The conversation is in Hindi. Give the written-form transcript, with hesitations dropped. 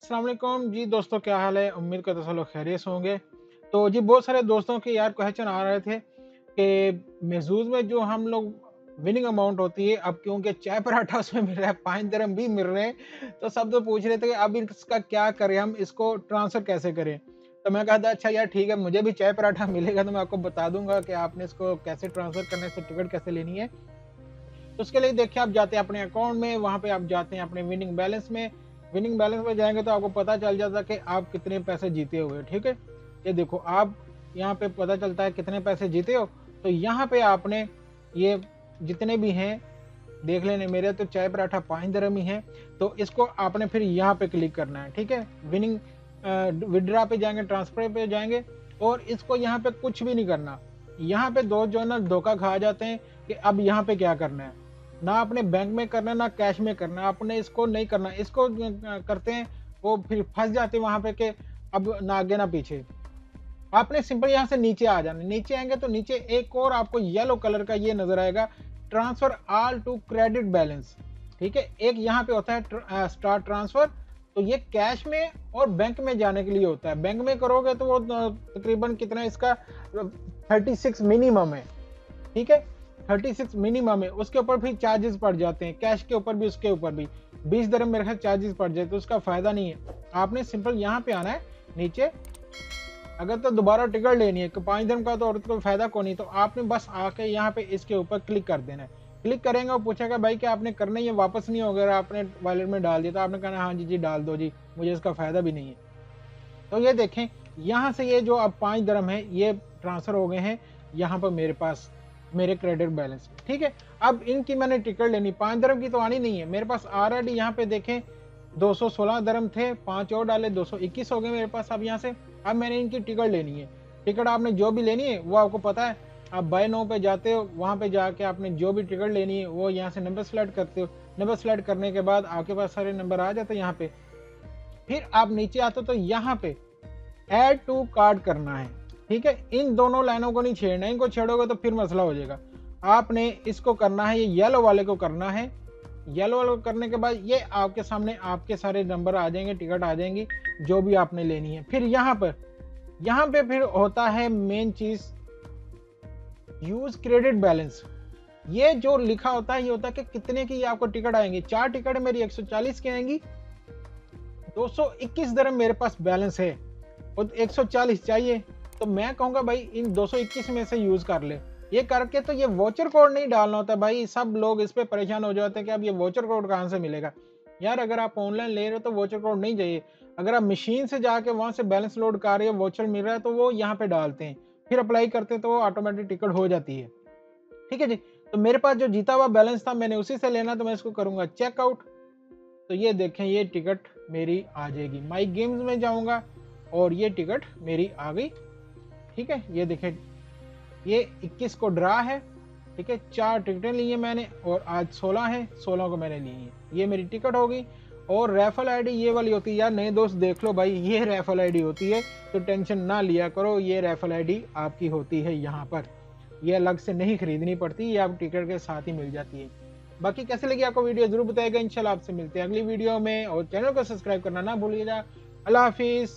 अस्सलाम वालेकुम जी दोस्तों, क्या हाल है। उम्मीद करता हूं सब लोग खैरियत से होंगे। तो जी बहुत सारे दोस्तों के यार क्वेश्चन आ रहे थे कि महसूस में जो हम लोग विनिंग अमाउंट होती है, अब क्योंकि चाय पराठा उसमें मिल रहा है, 5 दिरहम भी मिल रहे हैं, तो सब तो पूछ रहे थे कि अब इसका क्या करें, हम इसको ट्रांसफ़र कैसे करें। तो मैं कहा था अच्छा यार ठीक है, मुझे भी चाय पराठा मिलेगा तो मैं आपको बता दूंगा कि आपने इसको कैसे ट्रांसफ़र करना है, इससे टिकट कैसे लेनी है। तो उसके लिए देखिए, आप जाते हैं अपने अकाउंट में, वहाँ पे आप जाते हैं अपने विनिंग बैलेंस में। विनिंग बैलेंस में जाएँगे तो आपको पता चल जाता है कि आप कितने पैसे जीते हुए हैं, ठीक है? ये देखो, आप यहाँ पे पता चलता है कितने पैसे जीते हो, तो यहाँ पे आपने ये जितने भी हैं देख लेने। मेरे तो चाय पराठा 5 दिरहम ही है, तो इसको आपने फिर यहाँ पे क्लिक करना है, ठीक है? विनिंग विथड्रॉ पे जाएँगे, ट्रांसफर पे जाएँगे और इसको यहाँ पे कुछ भी नहीं करना। यहाँ पे दोस्त जो है ना धोखा खा जाते हैं कि अब यहाँ पे क्या करना है। ना आपने बैंक में करना है, ना कैश में करना है, आपने इसको नहीं करना। इसको करते हैं, वो फिर फँस जाते हैं वहाँ पे कि अब ना आगे ना पीछे। आपने सिंपल यहाँ से नीचे आ जाना है। नीचे आएँगे तो नीचे एक और आपको येलो कलर का ये नज़र आएगा, transfer all to credit balance, ठीक है? एक यहाँ पे होता है स्टार्ट ट्रांसफर, तो ये कैश में और बैंक में जाने के लिए होता है। बैंक में करोगे तो वो तकरीबन कितना इसका 36 मिनिमम है, ठीक है? 36 मिनिमम है, उसके ऊपर फिर चार्जेस पड़ जाते हैं, कैश के ऊपर भी, उसके ऊपर भी 20 दिरहम मेरे ख्याल चार्जेस पड़ जाते हैं, तो उसका फ़ायदा नहीं है। आपने सिंपल यहाँ पे आना है नीचे। अगर तो दोबारा टिकट लेनी है, 5 दिरहम का तो और कोई फ़ायदा को नहीं, तो आपने बस आके यहाँ पे इसके ऊपर क्लिक कर देना है। क्लिक करेंगे और पूछेगा भाई क्या आपने करना है, ये वापस नहीं होगा। अगर आपने वॉलेट में डाल दिया तो आपने कहना हाँ जी, जी डाल दो जी, मुझे इसका फ़ायदा भी नहीं है। तो ये देखें, यहाँ से ये जो अब 5 दिरहम है, ये ट्रांसफ़र हो गए हैं यहाँ पर मेरे पास, मेरे क्रेडिट बैलेंस में, ठीक है? अब इनकी मैंने टिकट लेनी, 5 दिरहम की तो आनी नहीं है। मेरे पास ऑलरेडी यहाँ पे देखें 216 दिरहम थे, 5 और डाले 221 हो गए मेरे पास अब यहाँ से। अब मैंने इनकी टिकट लेनी है। टिकट आपने जो भी लेनी है वो आपको पता है, आप बाय नाउ पे जाते हो, वहाँ पे जाके आपने जो भी टिकट लेनी है वो यहाँ से नंबर सेलेक्ट करते हो। नंबर सेलेक्ट करने के बाद आपके पास सारे नंबर आ जाते हैं यहाँ पे। फिर आप नीचे आते हो तो यहाँ पे ऐड टू कार्ट करना है, ठीक है? इन दोनों लाइनों को नहीं छेड़ना है, इनको छेड़ोगे तो फिर मसला हो जाएगा। आपने इसको करना है, ये येलो वाले को करना है। येलो वाले को करने के बाद ये आपके सामने आपके सारे नंबर आ जाएंगे, टिकट आ जाएंगी जो भी आपने लेनी है। फिर यहाँ पे फिर होता है मेन चीज, यूज क्रेडिट बैलेंस। ये जो लिखा होता है ये होता है कि कितने की आपको टिकट आएंगी। 4 टिकट मेरी 140 की आएंगी, 221 दिरहम मेरे पास बैलेंस है और 140 चाहिए, तो मैं कहूँगा भाई इन 221 में से यूज़ कर ले। ये करके तो ये वोचर कोड नहीं डालना होता भाई, सब लोग इस पे परेशान हो जाते हैं कि अब ये वोचर कोड कहाँ से मिलेगा। यार अगर आप ऑनलाइन ले रहे हो तो वोचर कोड नहीं चाहिए। अगर आप मशीन से जाके वहाँ से बैलेंस लोड कर रहे हो, वोचर मिल रहा है, तो वो यहाँ पे डालते हैं, फिर अप्लाई करते हैं तो वो ऑटोमेटिक टिकट हो जाती है, ठीक है जी। तो मेरे पास जो जीता हुआ बैलेंस था मैंने उसी से लेना, तो मैं इसको करूँगा चेकआउट। तो ये देखें, ये टिकट मेरी आ जाएगी। माई गेम्स में जाऊंगा और ये टिकट मेरी आ गई, ठीक है? ये देखें, ये 21 को ड्रा है, ठीक है? 4 टिकटें ली है मैंने और आज 16 है, 16 को मैंने ली है। ये मेरी टिकट हो गई। और रेफल आईडी ये वाली होती है यार, नए दोस्त देख लो भाई, ये रेफल आईडी होती है, तो टेंशन ना लिया करो। ये रेफल आईडी आपकी होती है यहाँ पर, ये अलग से नहीं खरीदनी पड़ती, ये आप टिकट के साथ ही मिल जाती है। बाकी कैसे लगी आपको वीडियो जरूर बताइएगा। इंशाल्लाह आपसे मिलते हैं अगली वीडियो में, और चैनल को सब्सक्राइब करना ना भूलिएगा। अल्लाह हाफिज़।